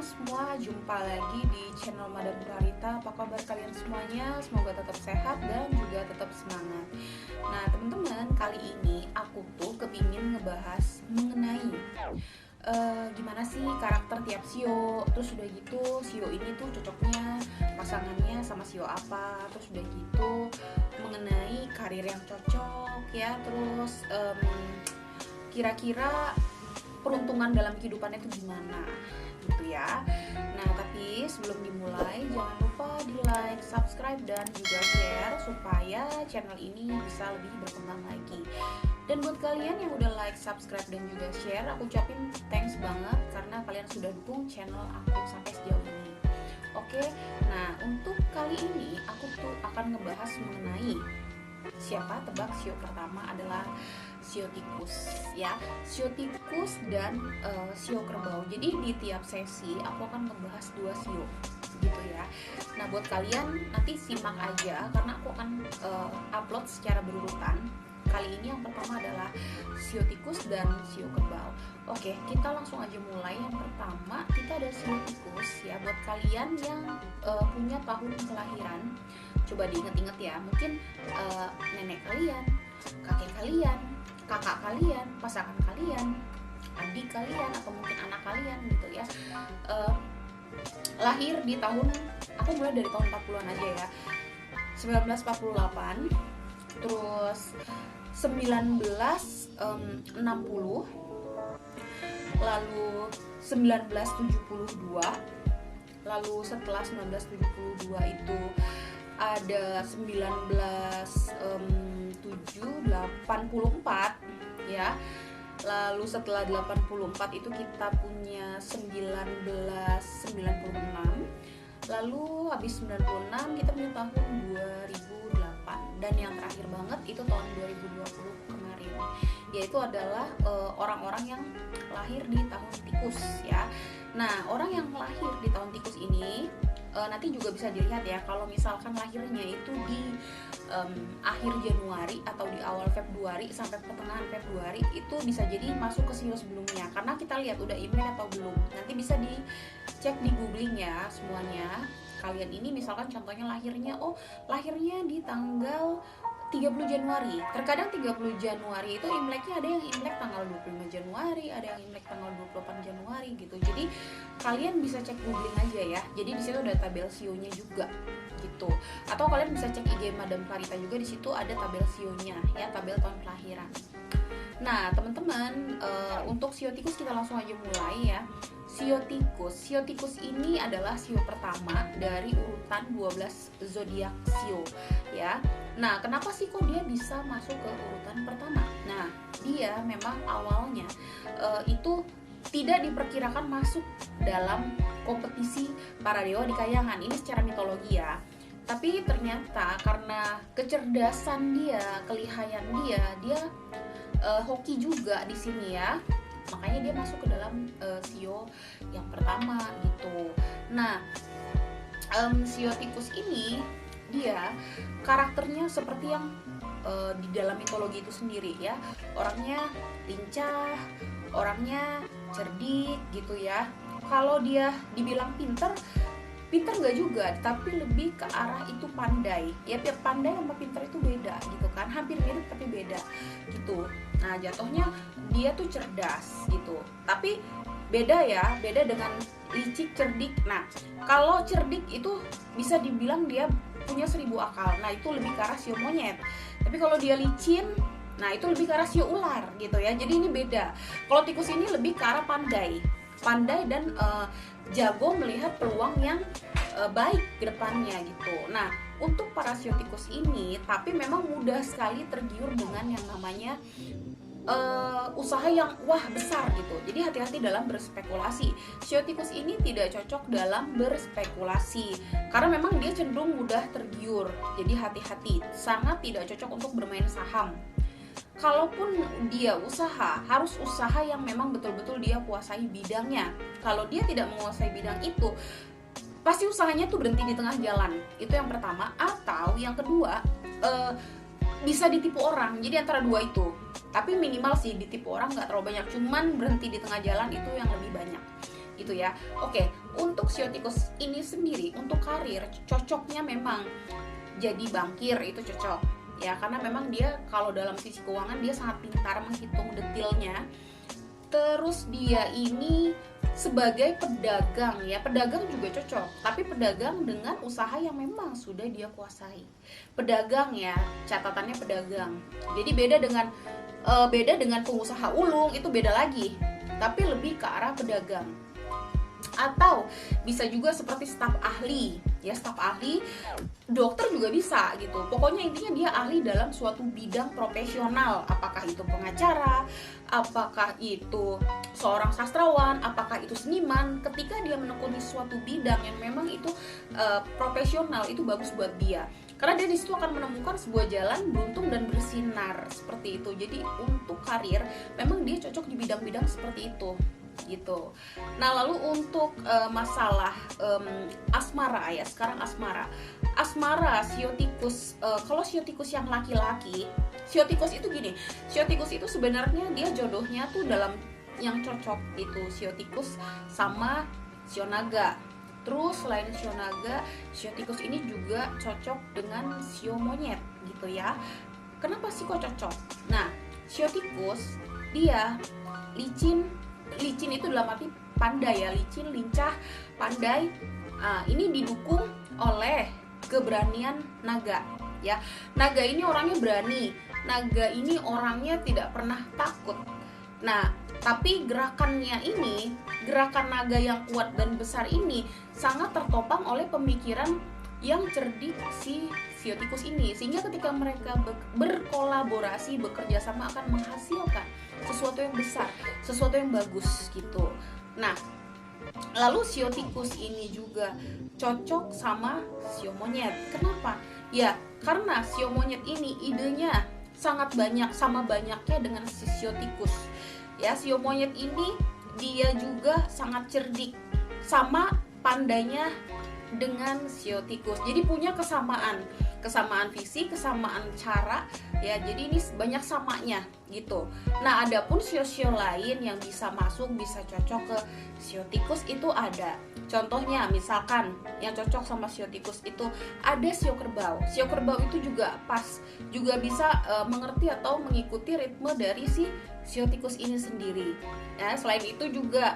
semua, jumpa lagi di channel Madam Clarita. Apa kabar kalian semuanya? Semoga tetap sehat dan juga tetap semangat. Nah teman-teman, kali ini aku tuh kepingin ngebahas mengenai gimana sih karakter tiap Shio. Terus udah gitu Shio ini tuh cocoknya pasangannya sama Shio apa. Terus udah gitu mengenai karir yang cocok ya. Terus kira-kira peruntungan dalam kehidupannya itu gimana gitu ya. Nah tapi sebelum dimulai jangan lupa di like, subscribe dan juga share supaya channel ini bisa lebih berkembang lagi. Dan buat kalian yang udah like, subscribe dan juga share, aku ucapin thanks banget karena kalian sudah dukung channel aku sampai sejauh ini. Oke, nah untuk kali ini aku tuh akan ngebahas mengenai siapa tebak Shio pertama adalah Shio tikus ya, Shio tikus dan Shio kerbau. Jadi di tiap sesi aku akan ngebahas 2 Shio gitu ya. Nah buat kalian nanti simak aja karena aku akan upload secara berurutan. Kali ini yang pertama adalah Shio tikus dan Shio kerbau. Oke, kita langsung aja mulai. Yang pertama kita ada Shio tikus ya. Buat kalian yang punya tahun kelahiran, coba diinget-inget ya. Mungkin nenek kalian, kakek kalian, kakak kalian, pasangan kalian, adik kalian, atau mungkin anak kalian gitu ya, lahir di tahun, aku mulai dari tahun 40-an aja ya, 1948, terus 1960, lalu 1972, lalu setelah 1972 itu ada 1984 ya. Lalu setelah 84 itu kita punya 1996. Lalu habis 96 kita punya tahun 2008. Dan yang terakhir banget itu tahun 2020 kemarin, yaitu adalah orang-orang yang lahir di tahun tikus ya. Nah, orang yang lahir di tahun tikus ini nanti juga bisa dilihat ya, kalau misalkan lahirnya itu di akhir Januari atau di awal Februari sampai pertengahan Februari, itu bisa jadi masuk ke Shio sebelumnya, karena kita lihat udah Imlek atau belum. Nanti bisa dicek di googling ya semuanya. Kalian ini misalkan contohnya lahirnya di tanggal 30 Januari. Terkadang 30 Januari itu Imleknya ada yang Imlek tanggal 25 Januari, ada yang Imlek tanggal 28 Januari gitu. Jadi kalian bisa cek googling aja ya. Jadi di situ ada tabel Shio-nya juga gitu. Atau kalian bisa cek IG Madam Clarita juga, di situ ada tabel Shio-nya ya, tabel tahun kelahiran. Nah, teman-teman, untuk Shio tikus kita langsung aja mulai ya. Shio tikus ini adalah Shio pertama dari urutan 12 zodiak Shio ya. Nah, kenapa sih kok dia bisa masuk ke urutan pertama? Nah, dia memang awalnya itu tidak diperkirakan masuk dalam kompetisi para dewa di Kahyangan. Ini secara mitologi ya. Tapi ternyata karena kecerdasan dia, kelihayan dia hoki juga di sini ya. Makanya dia masuk ke dalam Shio yang pertama gitu. Nah, Shio tikus ini dia karakternya seperti yang di dalam mitologi itu sendiri ya. Orangnya lincah, orangnya cerdik gitu ya. Kalau dia dibilang pinter nggak juga, tapi lebih ke arah itu pandai ya. Pandai sama pinter itu beda gitu kan, hampir mirip tapi beda gitu. Nah jatuhnya dia tuh cerdas gitu, tapi beda ya, beda dengan licik cerdik. Nah kalau cerdik itu bisa dibilang dia punya 1000 akal, nah itu lebih ke arah Shio monyet. Tapi kalau dia licin, nah itu lebih ke arah Shio ular gitu ya. Jadi ini beda. Kalau tikus ini lebih ke arah pandai dan jago melihat peluang yang baik ke depannya gitu. Nah untuk para Shio tikus ini tapi memang mudah sekali tergiur dengan yang namanya usaha yang besar gitu. Jadi hati-hati dalam berspekulasi. Shio tikus ini tidak cocok dalam berspekulasi karena memang dia cenderung mudah tergiur. Jadi hati-hati, sangat tidak cocok untuk bermain saham. Kalaupun dia usaha, harus usaha yang memang betul-betul dia kuasai bidangnya. Kalau dia tidak menguasai bidang itu, pasti usahanya tuh berhenti di tengah jalan. Itu yang pertama. Atau yang kedua, bisa ditipu orang. Jadi antara dua itu. Tapi minimal sih ditipu orang nggak terlalu banyak, cuman berhenti di tengah jalan itu yang lebih banyak gitu ya. Oke, untuk sio tikus ini sendiri untuk karir cocoknya memang jadi bankir, itu cocok ya, karena memang dia kalau dalam sisi keuangan dia sangat pintar menghitung detailnya. Terus dia ini sebagai pedagang ya, pedagang juga cocok, tapi pedagang dengan usaha yang memang sudah dia kuasai. Pedagang ya, catatannya pedagang. Jadi beda dengan pengusaha ulung, itu beda lagi, tapi lebih ke arah pedagang. Atau bisa juga seperti staf ahli ya, staf ahli dokter juga bisa gitu. Pokoknya intinya dia ahli dalam suatu bidang profesional, apakah itu pengacara, apakah itu seorang sastrawan, apakah itu seniman. Ketika dia menekuni suatu bidang yang memang itu profesional, itu bagus buat dia, karena dia disitu akan menemukan sebuah jalan beruntung dan bersinar seperti itu. Jadi untuk karir memang dia cocok di bidang-bidang seperti itu gitu. Nah, lalu untuk masalah asmara ya, sekarang asmara sio tikus, kalau sio tikus yang laki-laki, sio tikus itu gini, sio tikus itu sebenarnya dia jodohnya tuh dalam yang cocok itu sio tikus sama sio naga. Terus selain sio naga, sio tikus ini juga cocok dengan sio monyet gitu ya. Kenapa sih kok cocok? Nah, sio tikus dia licin itu dalam arti pandai ya, licin, lincah, pandai. Ini didukung oleh keberanian naga ya. Naga ini orangnya berani, naga ini orangnya tidak pernah takut. Nah, tapi gerakan naga yang kuat dan besar ini sangat tertopang oleh pemikiran yang cerdik si sio tikus ini, sehingga ketika mereka berkolaborasi, bekerja sama akan menghasilkan sesuatu yang besar, sesuatu yang bagus gitu. Nah, lalu sio tikus ini juga cocok sama sio monyet. Kenapa? Ya, karena sio monyet ini idenya sangat banyak, sama banyaknya dengan si sio tikus. Ya, sio monyet ini dia juga sangat cerdik, sama pandainya dengan sio tikus. Jadi punya kesamaan visi, kesamaan cara ya. Jadi ini banyak samanya gitu. Nah, adapun sio-sio lain yang bisa masuk, bisa cocok ke sio tikus itu ada. Contohnya misalkan yang cocok sama sio tikus itu ada sio kerbau. Sio kerbau itu juga pas, juga bisa mengerti atau mengikuti ritme dari si sio tikus ini sendiri. Ya, selain itu juga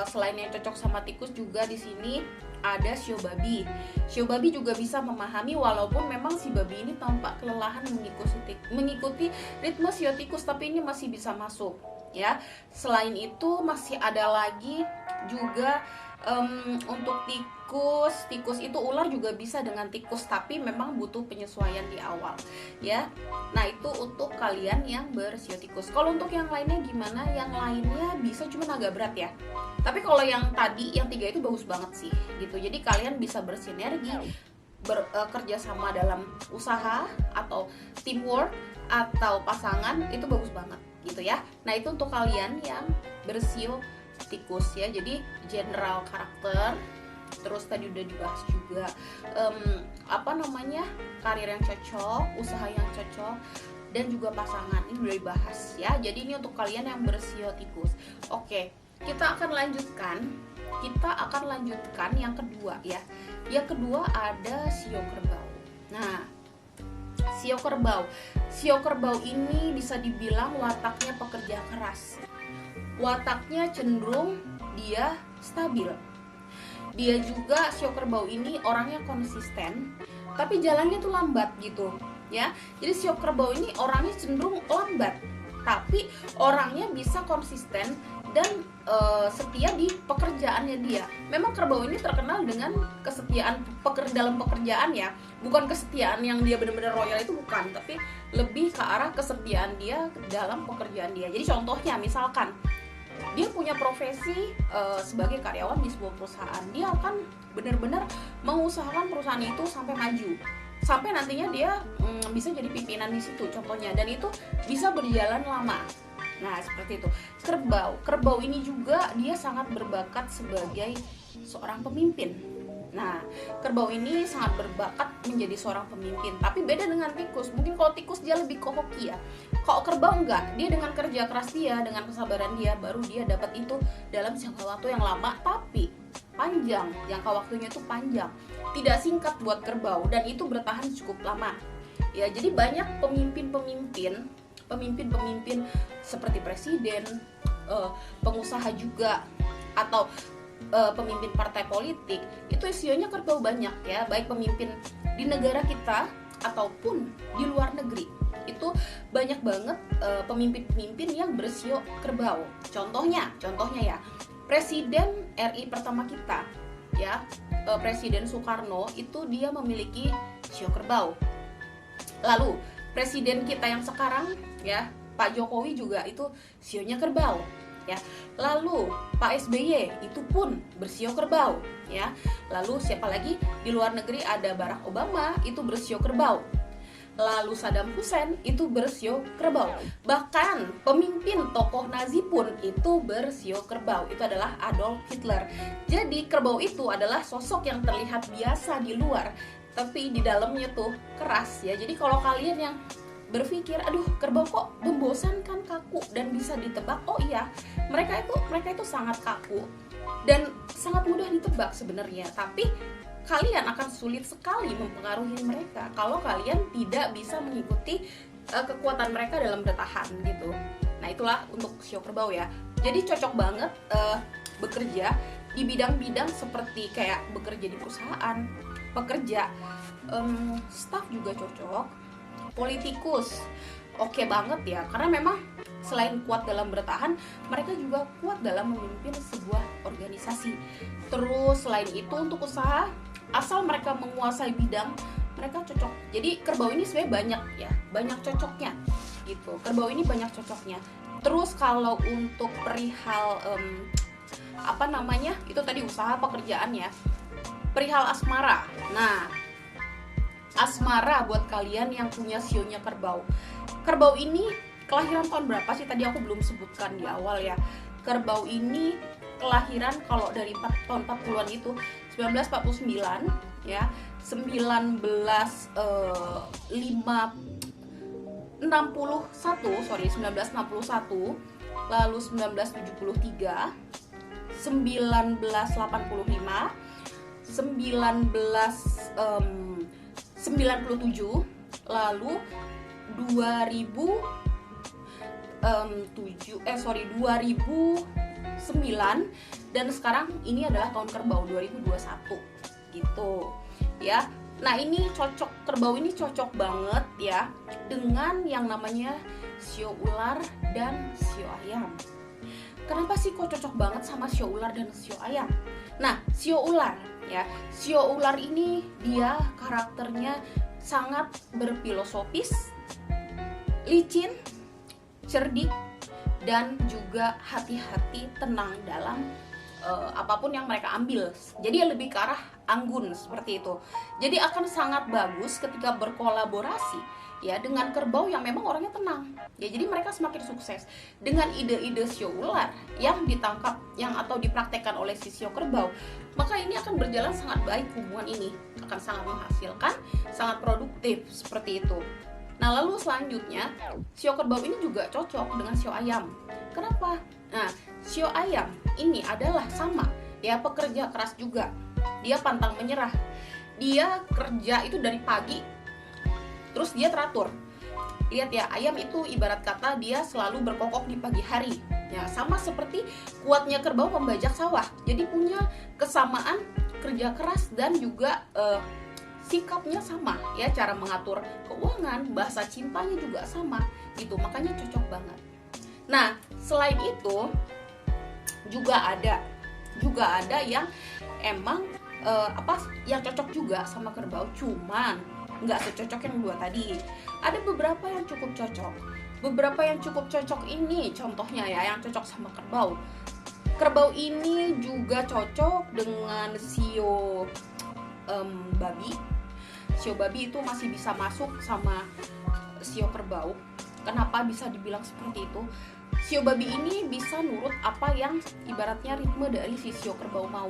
selain yang cocok sama tikus juga di sini ada sio babi. Sio babi juga bisa memahami, walaupun memang si babi ini tampak kelelahan mengikuti ritme sio tikus, tapi ini masih bisa masuk ya. Selain itu masih ada lagi juga untuk tikus itu ular juga bisa dengan tikus, tapi memang butuh penyesuaian di awal ya. Nah, itu untuk kalian yang bersio tikus. Kalau untuk yang lainnya gimana? Yang lainnya bisa, cuma agak berat ya. Tapi kalau yang tadi, yang 3 itu bagus banget sih gitu. Jadi kalian bisa bersinergi, bekerja sama dalam usaha atau teamwork atau pasangan, itu bagus banget gitu ya. Nah, itu untuk kalian yang bersio tikus ya. Jadi general karakter, terus tadi udah dibahas juga karir yang cocok, usaha yang cocok, dan juga pasangan ini udah dibahas ya. Jadi ini untuk kalian yang bersio tikus. Oke, kita akan lanjutkan yang kedua ya. Yang kedua ada sio kerbau. Nah, sio kerbau ini bisa dibilang wataknya pekerja keras, wataknya cenderung dia stabil. Dia juga, sio kerbau ini orangnya konsisten, tapi jalannya tuh lambat gitu ya. Jadi sio kerbau ini orangnya cenderung lambat, tapi orangnya bisa konsisten dan setia di pekerjaannya dia. Memang kerbau ini terkenal dengan kesetiaan dalam pekerjaan ya. Bukan kesetiaan yang dia benar-benar royal, itu bukan, tapi lebih ke arah kesetiaan dia dalam pekerjaan dia. Jadi contohnya misalkan dia punya profesi sebagai karyawan di sebuah perusahaan, dia akan benar-benar mengusahakan perusahaan itu sampai maju, sampai nantinya dia bisa jadi pimpinan di situ contohnya, dan itu bisa berjalan lama. Nah, seperti itu. Kerbau ini juga dia sangat berbakat sebagai seorang pemimpin. Nah, kerbau ini sangat berbakat menjadi seorang pemimpin, tapi beda dengan tikus. Mungkin kalau tikus dia lebih ke hoki ya. Kok kerbau enggak, dia dengan kerja keras dia, dengan kesabaran dia, baru dia dapat itu dalam jangka waktu yang lama, tapi panjang, jangka waktunya itu panjang, tidak singkat buat kerbau, dan itu bertahan cukup lama. Ya, jadi banyak pemimpin seperti presiden, pengusaha juga, atau pemimpin partai politik, itu sionya kerbau banyak ya, baik pemimpin di negara kita ataupun di luar negeri. Itu banyak banget pemimpin-pemimpin yang bersio kerbau. Contohnya ya, Presiden RI pertama kita ya, Presiden Soekarno, itu dia memiliki sio kerbau. Lalu presiden kita yang sekarang ya, Pak Jokowi juga itu sionya kerbau ya. Lalu Pak SBY itu pun bersio kerbau ya. Lalu siapa lagi di luar negeri, ada Barack Obama, itu bersio kerbau. Lalu Saddam Hussein itu bersio kerbau. Bahkan pemimpin tokoh Nazi pun itu bersio kerbau. Itu adalah Adolf Hitler. Jadi kerbau itu adalah sosok yang terlihat biasa di luar, tapi di dalamnya tuh keras ya. Jadi kalau kalian yang berpikir, aduh kerbau kok membosankan, kaku dan bisa ditebak, oh iya, mereka itu sangat kaku dan sangat mudah ditebak sebenarnya. Tapi kalian akan sulit sekali mempengaruhi mereka kalau kalian tidak bisa mengikuti kekuatan mereka dalam bertahan gitu. Nah itulah untuk sio kerbau ya. Jadi cocok banget bekerja di bidang-bidang seperti kayak bekerja di perusahaan, pekerja, staff juga cocok, politikus, oke banget ya, karena memang selain kuat dalam bertahan, mereka juga kuat dalam memimpin sebuah organisasi. Terus selain itu untuk usaha, asal mereka menguasai bidang, mereka cocok. Jadi kerbau ini sebenarnya banyak ya, banyak cocoknya gitu. Kerbau ini banyak cocoknya. Terus kalau untuk perihal itu tadi usaha, pekerjaan ya. Perihal asmara. Nah, asmara buat kalian yang punya sionya kerbau. Kerbau ini kelahiran tahun berapa sih? Tadi aku belum sebutkan di awal ya. Kerbau ini kelahiran kalau dari tahun 40-an itu 1949 ya, 1961, lalu 1973, 1985, 1997, lalu 2009, dan sekarang ini adalah tahun kerbau 2021 gitu ya. Nah ini cocok, kerbau ini cocok banget ya dengan yang namanya sio ular dan sio ayam. Kenapa sih kok cocok banget sama sio ular dan sio ayam? Nah, sio ular ya, sio ular ini dia karakternya sangat berfilosofis, licin, cerdik, dan juga hati-hati, tenang dalam apapun yang mereka ambil. Jadi lebih ke arah anggun seperti itu. Jadi akan sangat bagus ketika berkolaborasi ya dengan kerbau yang memang orangnya tenang. Ya jadi mereka semakin sukses dengan ide-ide sio ular yang ditangkap atau dipraktekkan oleh si sio kerbau. Maka ini akan berjalan sangat baik, hubungan ini akan sangat menghasilkan, sangat produktif seperti itu. Nah lalu selanjutnya, sio kerbau ini juga cocok dengan sio ayam. Kenapa? Nah, sio ayam ini adalah sama ya, pekerja keras juga. Dia pantang menyerah. Dia kerja itu dari pagi, terus dia teratur. Lihat ya, ayam itu ibarat kata dia selalu berkokok di pagi hari. Ya, sama seperti kuatnya kerbau membajak sawah. Jadi punya kesamaan kerja keras dan juga sikapnya sama ya, cara mengatur keuangan, bahasa cintanya juga sama gitu, makanya cocok banget. Nah selain itu juga ada yang emang yang cocok juga sama kerbau, cuman nggak secocok yang dua tadi. Ada beberapa yang cukup cocok. Beberapa yang cukup cocok ini contohnya ya, yang cocok sama kerbau. Kerbau ini juga cocok dengan sio babi. Sio babi itu masih bisa masuk sama sio kerbau. Kenapa bisa dibilang seperti itu? Sio babi ini bisa nurut apa yang ibaratnya ritme dari si sio kerbau mau.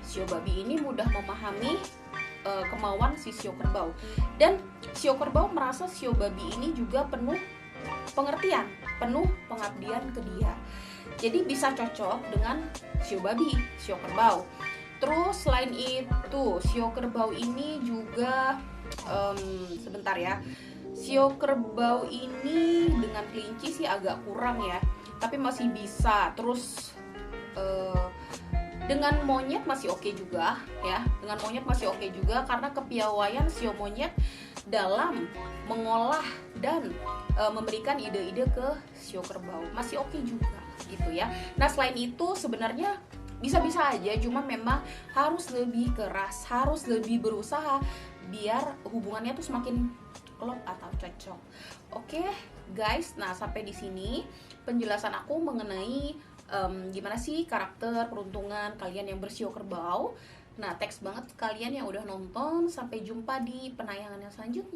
Sio babi ini mudah memahami kemauan si sio kerbau. Dan sio kerbau merasa sio babi ini juga penuh pengertian, penuh pengabdian ke dia. Jadi bisa cocok dengan sio babi, sio kerbau. Terus selain itu, sio kerbau ini juga sebentar ya. Sio kerbau ini dengan kelinci sih agak kurang ya, tapi masih bisa. Terus dengan monyet masih oke juga ya. Dengan monyet masih oke juga karena kepiawaian sio monyet dalam mengolah dan memberikan ide-ide ke sio kerbau masih oke juga gitu ya. Nah selain itu sebenarnya bisa-bisa aja, cuma memang harus lebih keras, harus lebih berusaha biar hubungannya tuh semakin klop atau cocok. Oke guys, nah sampai di sini penjelasan aku mengenai gimana sih karakter peruntungan kalian yang bersio kerbau. Nah thanks banget kalian yang udah nonton, sampai jumpa di penayangan yang selanjutnya.